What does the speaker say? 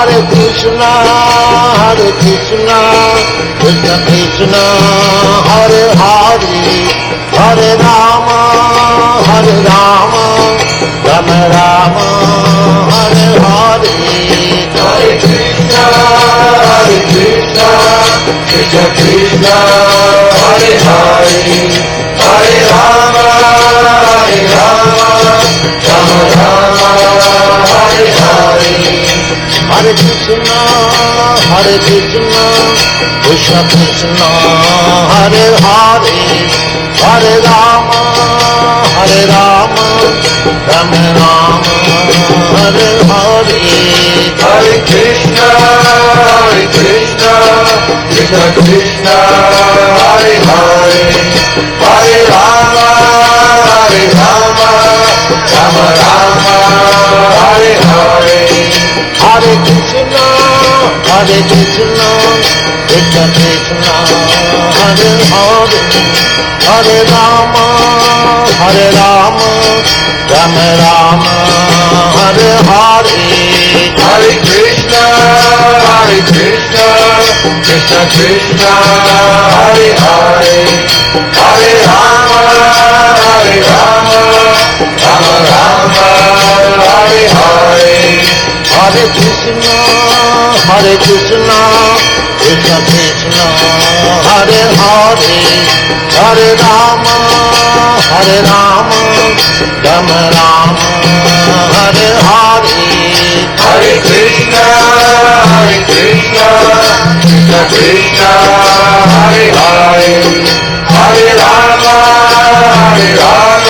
Hare Krishna, Krishna Krishna, Hare Hare, Hare Rama, Rama Rama, Hare Hare. Hare Krishna, Krishna Krishna, Hare Hare, Hare Rama, Rama Rama, Hare Hare. Hare Krishna, Krishna Krishna, Hare Hare, Hare Rama, Rama Rama, Hare Hare. Hare Krishna, Krishna Krishna, Hare Hare, Hare Rama, Rama Rama, Hare Hare. Hare Krishna, Krishna Krishna, Hare Hare, Hare Rama, Rama Rama, Hare Hare. Hare Krishna, Krishna Krishna, Hare Hare, Hare Rama, Rama Rama, Hare Hare. Hare Krishna, Krishna Krishna, Hare Hare, Hare Rama, Rama Rama, Hare Hare. Hare Krishna, Krishna Krishna, Hare Hare, Hare Rama, Rama